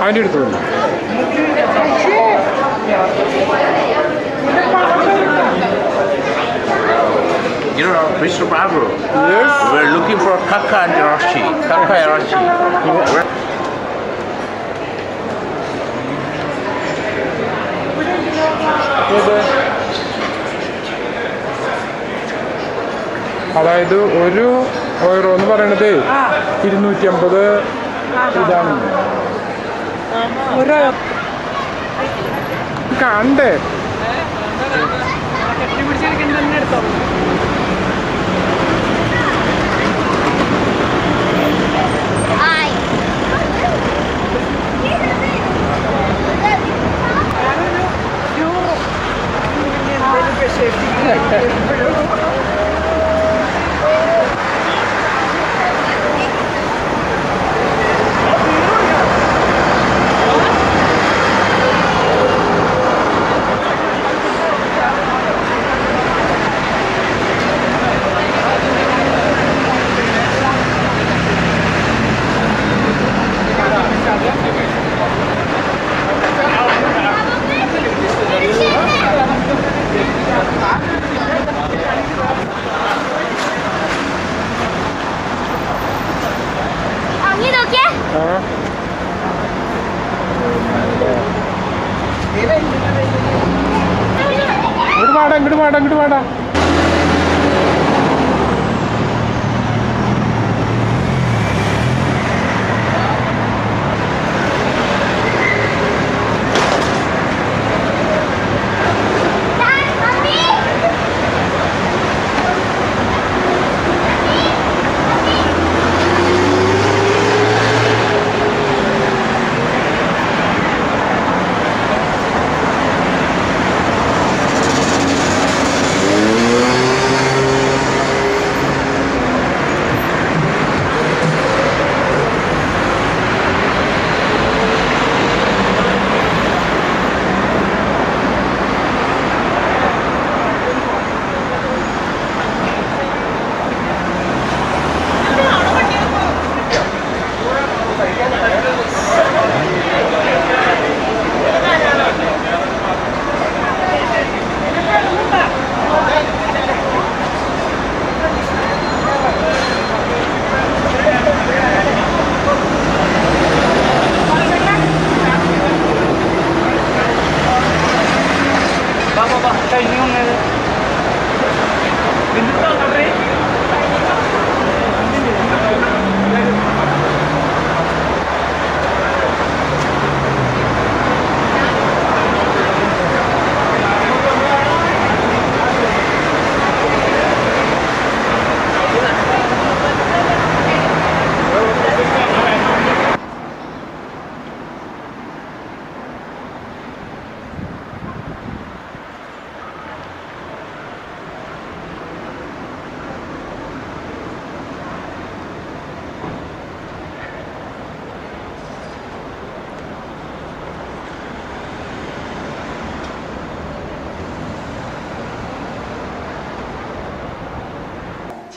അതിൻ്റെ എടുത്തോളൂ. You know, Mr. Babu, Yes? we're looking for Kaka and Irashi. Kaka Irashi. അതായത് ഒരു ഓരോ എന്ന് പറയണത് 250 ഇതാണ്. കണ്ടേ ഇങ്ങോട്ട് വാടാ.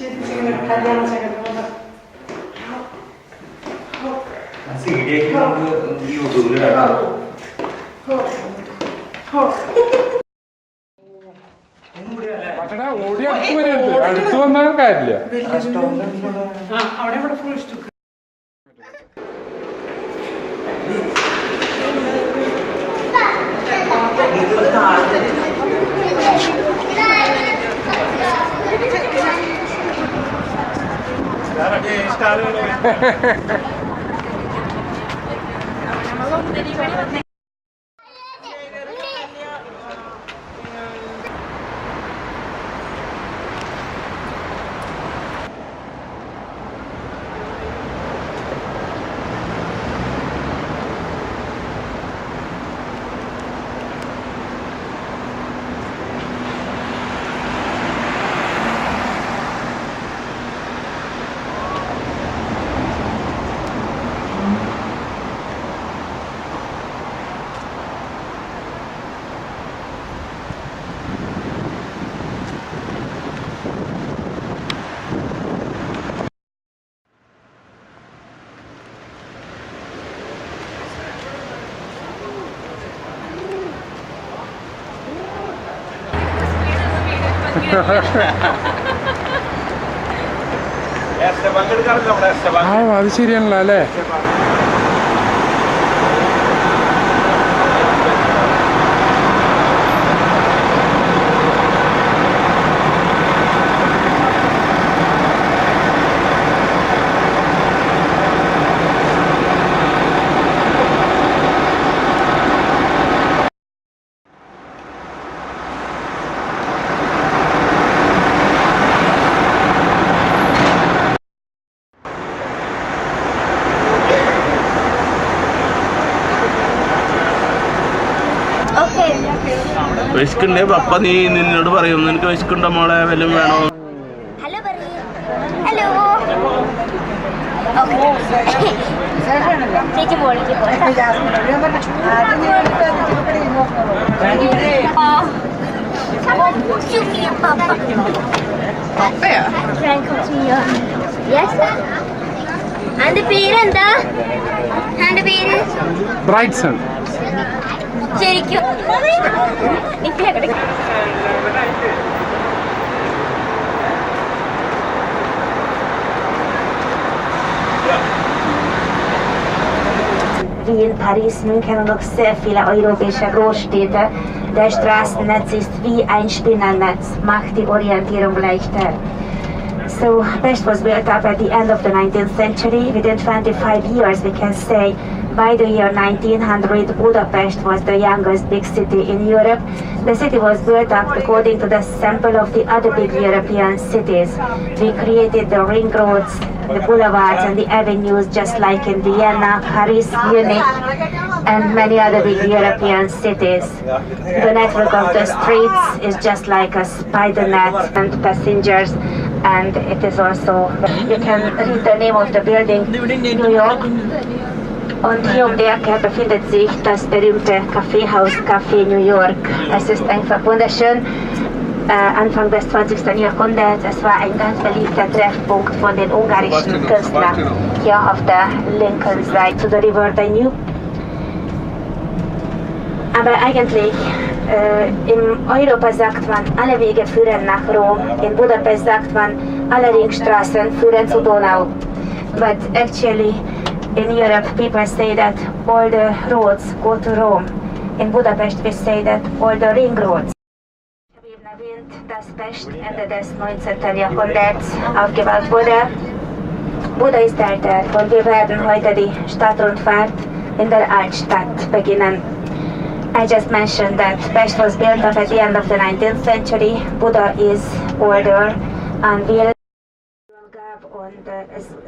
പക്ഷേ ഓടി അടുത്ത് വരരുത്, അടുത്ത് വന്നാൽ കാര്യമില്ല. ആ അത് ശരിയാണല്ലോ അല്ലേ. വിശക്കുണ്ടേ പപ്പ, നീ നിന്നോട് പറയും നിനക്ക് വിശക്കുണ്ടോ മോളെ, വല്ലതും വേണോ? പേരെന്താ? പേര് ബ്രൈറ്റ്സൺ. ശരിക്കും Wie in Paris, München und noch sehr viele europäische Großstädte, der Straßennetz ist wie ein Spinnennetz, macht die Orientierung leichter. So, Pest was built up at the end of the 19th century. Within 25 years, we can say, by the year 1900, Budapest was the youngest big city in Europe. The city was built up according to the sample of the other big European cities. We created the ring roads, the boulevards and the avenues just like in Vienna, Paris, Munich and many other big European cities. The network of the streets is just like a spider net and passengers, and it is also, you can read the name of the building, New York. Und hier um die Ecke befindet sich das berühmte Kaffeehaus Café New York. Es ist einfach wunderschön. Anfang des 20. Jahrhunderts, es war ein ganz beliebter Treffpunkt von den ungarischen Künstlern. Hier auf der linken Seite zu der River Danube. Aber eigentlich, in Europa sagt man, alle Wege führen nach Rom. In Budapest sagt man, alle Ringstraßen führen zu Donau. But actually, in Europe, people say that all the roads go to Rome. In Budapest, we say that all the ring roads. Das Pest Ende des 19. Jahrhunderts aufgebaut wurde. Buda ist älter und wir werden heute die Stadtrundfahrt in der Altstadt beginnen. I just mentioned that Pest was built up at the end of the 19th century. Buda is older and will und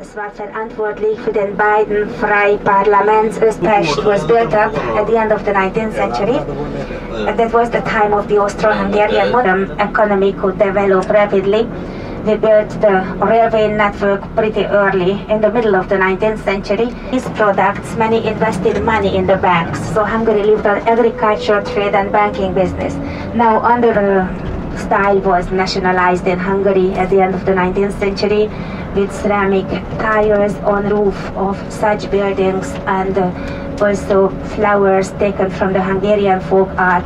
es war verantwortlich für den beiden Freiparlaments. Pest was built up at the end of the 19th century. That was the time of the Austro-Hungarian modern economy could develop rapidly. We built the railway network pretty early, in the middle of the 19th century. These products, many invested money in the banks. So Hungary lived on agriculture, trade and banking business. Now under the style was nationalized in Hungary at the end of the 19th century, with ceramic tiles on roof of such buildings, and also flowers taken from the Hungarian folk art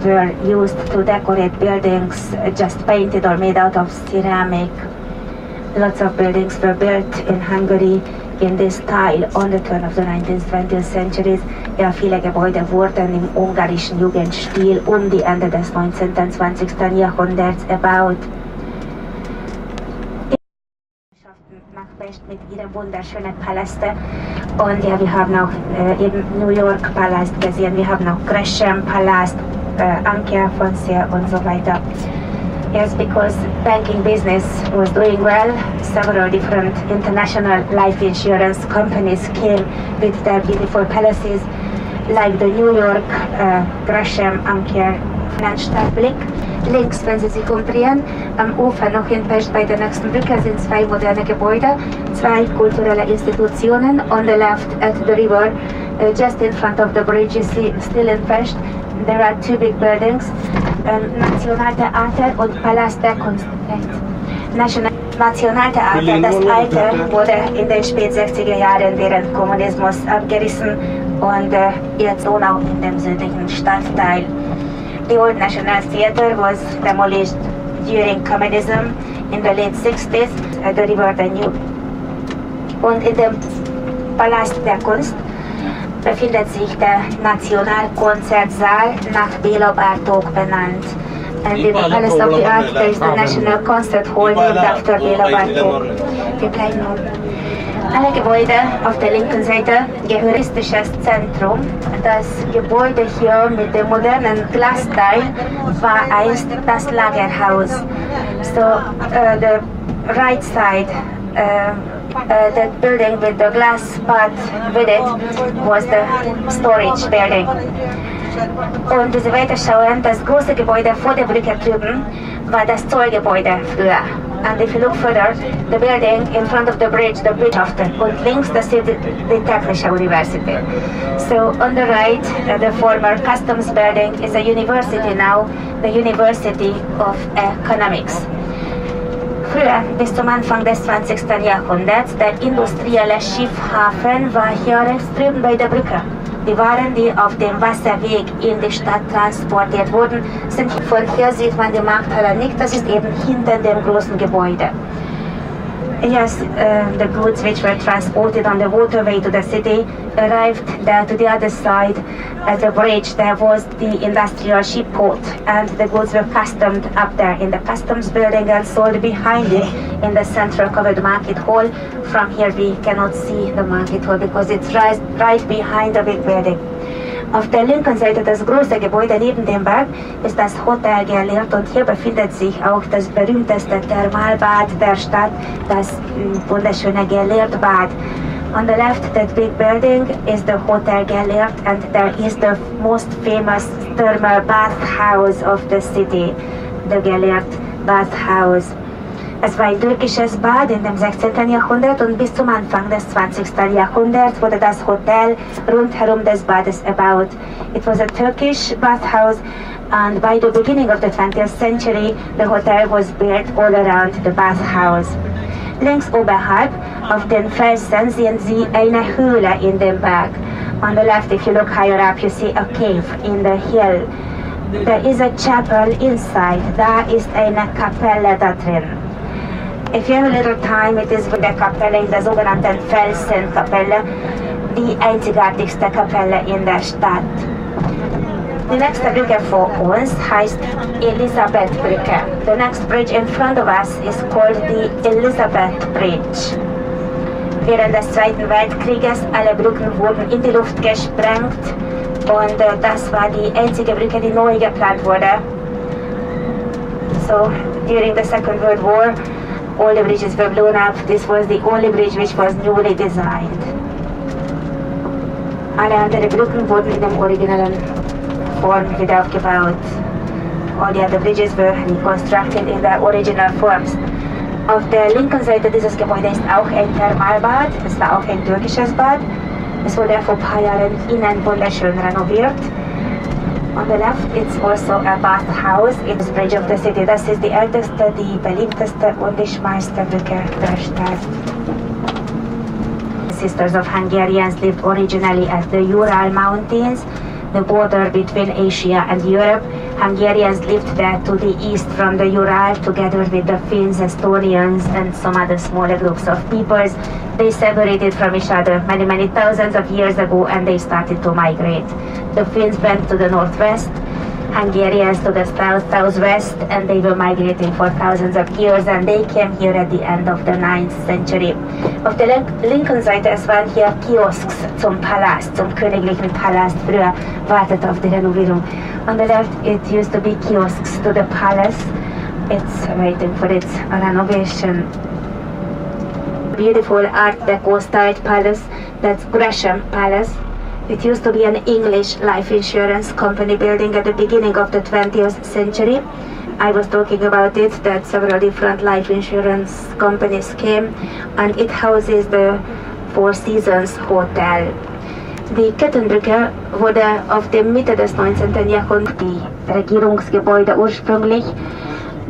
were used to decorate buildings just painted or made out of ceramic. Lots of buildings were built in Hungary in this style on the turn of the 19th, 20th centuries. Ja, viele Gebäude wurden im ungarischen Jugendstil die Ende des 19. und 20. Jahrhunderts erbaut. Nach Pest mit ihren wunderschönen Paläste. Und ja, wir haben auch eben New York Palast gesehen, wir haben auch Gresham Palast, Anker von Seer und so weiter. Yes, because banking business was doing well, several different international life insurance companies came with their beautiful palaces, like the New York Gresham Anker Finanzstadtblick. Links, wenn Sie sich umdrehen, am Ufer noch in Pest bei der nächsten Brücke sind zwei moderne Gebäude, zwei kulturelle Institutionen. On the left at the river, just in front of the bridge, you see still in Pest, there are two big buildings, Nationaltheater und Palast der Kunst. Nationaltheater, das alte, wurde in den spät 60er Jahren während Kommunismus abgerissen und jetzt auch in dem südlichen Stadtteil. The old National Theatre was demolished during communism in the late 60s at the River Danube. Und in dem Palast der Kunst befindet sich der Nationalkonzertsaal, nach Béla Bartók benannt. And in the Palace of the Art there is the National Concert Hall named after Béla Bartók. Wir bleiben nun. Alle Gebäude auf der linken Seite, touristisches Zentrum. Das Gebäude hier mit dem modernen Glasteil war einst das Lagerhaus. So the right side, that building with the glass part with it was the storage building. Und Sie weiterschauen, das große Gebäude vor der Brücke drüben war das Zollgebäude früher. And if you look further, the building in front of the bridge after, und links das ist die Technische University. So on the right, the former customs building is a university now, the University of Economics. Früher, bis zum Anfang des 20. Jahrhunderts, der industrielle Schiffhafen war hier rechts drüben bei der Brücke. Die Waren, die auf dem Wasserweg in die Stadt transportiert wurden, sind von hier sieht man die Markthalle nicht, das ist eben hinter dem großen Gebäude. Yes, the goods which were transported on the waterway to the city arrived there to the other side. At the bridge there was the industrial ship port, and the goods were customed up there in the customs building and sold behind it in the central covered market hall. From here we cannot see the market hall because it's right behind the big building. Auf der linken Seite das große Gebäude neben dem Berg ist das Hotel Gellert, und hier befindet sich auch das berühmteste Thermalbad der Stadt, das wunderschöne Gellert-Bad. On the left, that big building is the Hotel Gellert, and there is the most famous thermal bathhouse of the city, the Gellert Bathhouse. Es war ein türkisches Bad in dem 16. Jahrhundert, und bis zum Anfang des 20. Jahrhunderts wurde das Hotel rundherum des Bades erbaut. It was a Turkish bathhouse, and by the beginning of the 20th century, the hotel was built all around the bathhouse. Links oberhalb auf den Felsen sehen Sie eine Höhle in dem Berg. On the left, if you look higher up, you see a cave in the hill. There is a chapel inside. Da ist eine Kapelle da drin. If you have a little time, it is with the Kapelle in der sogenannten Felsenkapelle, die einzigartigste Kapelle in der Stadt. Die nächste Brücke vor uns heißt Elisabeth-Brücke. The next bridge in front of us is called the Elizabeth Bridge. Während des Zweiten Weltkrieges alle Brücken wurden in die Luft gesprengt, und das war die einzige Brücke, die neu geplant wurde. So, during the Second World War, all the bridges were blown up. This was the only bridge which was newly designed. Alle anderen Brücken wurden in dem originalen Form wieder aufgebaut. All the other bridges were reconstructed in their original forms. Auf der linken Seite dieses Gebäudes ist auch ein Thermalbad. Es war auch ein türkisches Bad. Es wurde vor ein paar Jahren innen wunderschön renoviert. On the left, it's also a bathhouse. It's the bridge of the city. Das ist die älteste, die beliebteste und die schmalste Brücke der Stadt. Sisters of Hungarians lived originally at the Ural Mountains, the border between Asia and Europe. Hungarians lived there to the east from the Ural, together with the Finns, Estonians, and some other smaller groups of peoples. They separated from each other many thousands of years ago, and they started to migrate. The Finns went to the northwest, Hungarians to the southwest, and they were migrating for thousands of years, and they came here at the end of the 9th century. Auf der linken Seite, es waren hier Kiosks zum Palast, zum königlichen Palast. Früher wartet auf die Renovierung. On the left, it used to be kiosks to the palace. It's waiting for its renovation. Beautiful Art Deco styled palace, that's Gresham Palace. It used to be an English life insurance company building at the beginning of the 20th century. I was talking about it, that several different life insurance companies came, and it houses the Four Seasons Hotel. Die Kettenbrücke wurde auf der Mitte des 19. Jahrhunderts die Regierungsgebäude ursprünglich.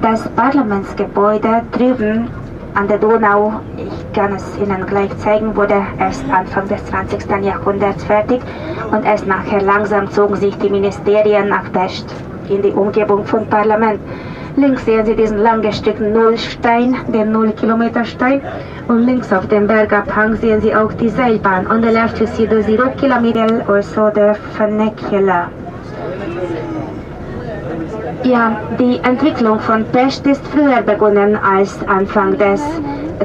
Das Parlamentsgebäude drüben an der Donau, ich kann es Ihnen gleich zeigen, wurde erst Anfang des 20. Jahrhunderts fertig und erst nachher langsam zogen sich die Ministerien nach Pest in die Umgebung vom Parlament. Links sehen Sie diesen langgestreckten Nullstein, den 0-Kilometer-Stein, und links auf dem Bergabhang sehen Sie auch die Seilbahn. On the left you see the 0 kilometer, also the funicular. Ja, die Entwicklung von Pest ist früher begonnen als Anfang des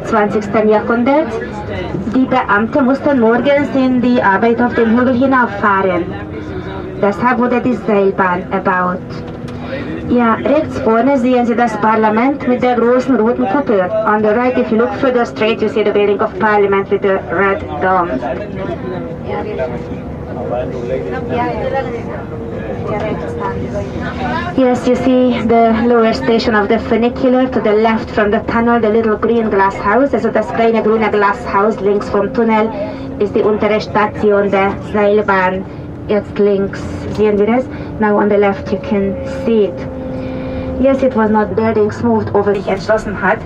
20. Jahrhunderts. Die Beamten mussten morgens in die Arbeit auf den Hügel hinauffahren. Deshalb wurde die Seilbahn erbaut. Ja, rechts vorne sehen Sie das Parlament mit der großen roten Kuppel. On the right, if you look further straight, you see the building of Parliament with the red dome. Yes, you see the lower station of the funicular to the left from the tunnel, the little green glass house. Also das kleine grüne Glashaus links vom Tunnel ist die untere Station der Seilbahn. Jetzt links sehen wir das. Now on the left you can see it. Yes, it was not building smooth over. Sich entschlossen hat,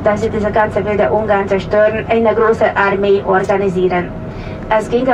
dass sie diese ganze wilde Ungarn zerstören, eine große Armee organisieren. Es ging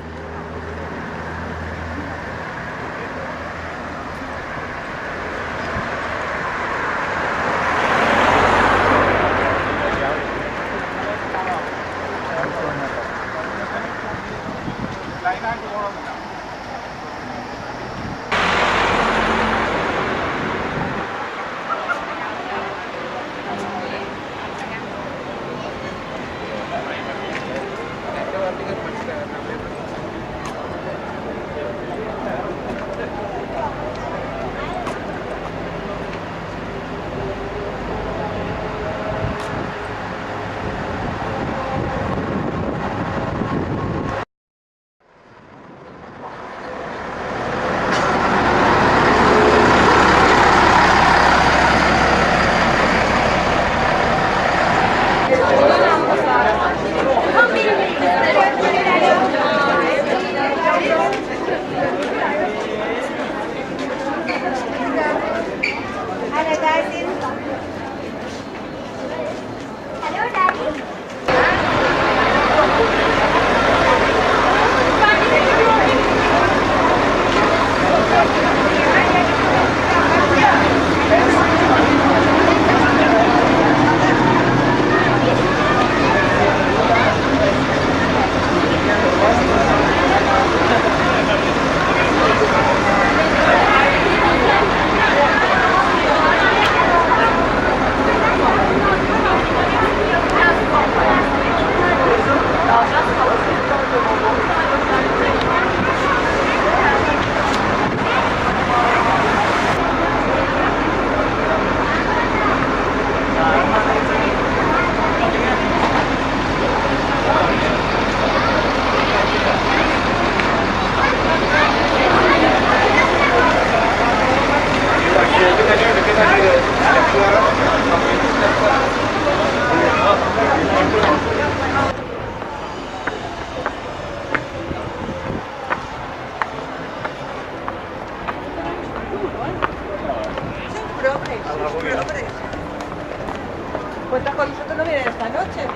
¿Cuentas con nosotros no vienen esta noche?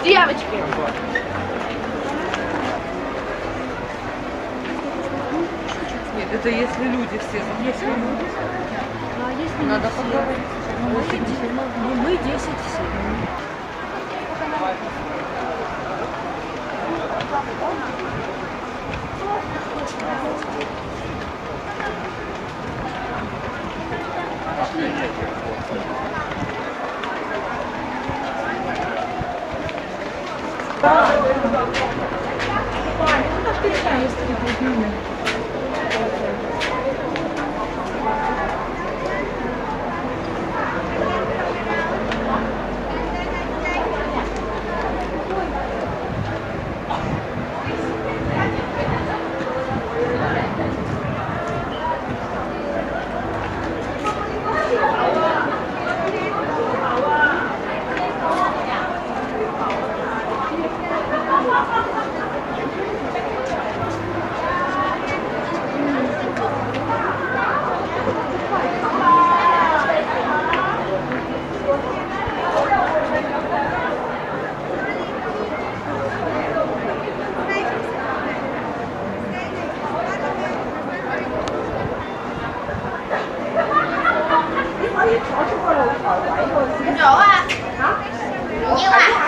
Девочки. Нет, это если люди все. Если люди. А если Надо поговорить. мы 10 все. Rổ à? Nhiêu à?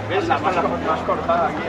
¿Ves? La mala más cortada aquí.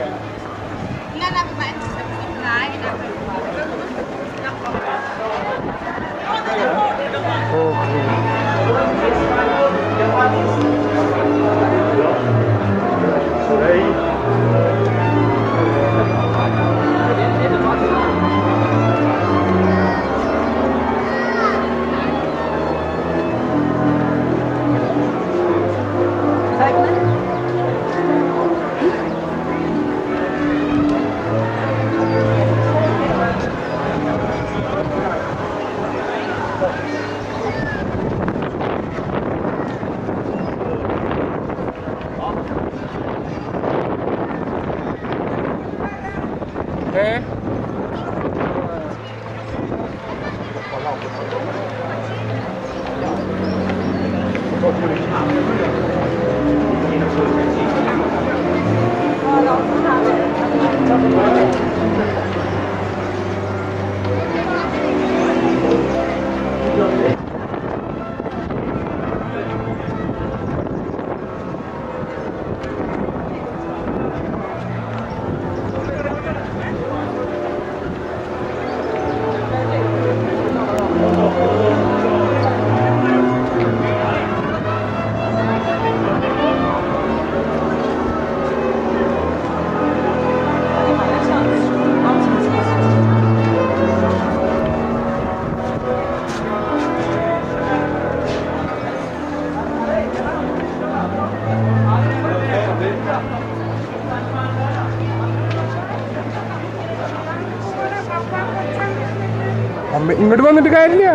ഇങ്ങോട്ട് വന്നിട്ട് കാര്യമില്ല.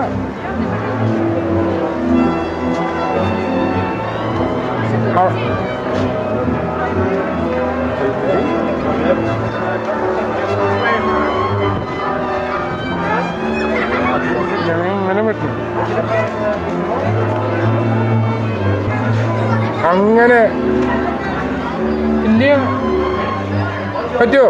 അങ്ങനെ പറ്റും, അങ്ങനെ ഇല്ല, പറ്റുമോ?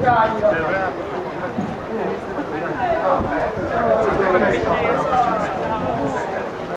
Italia.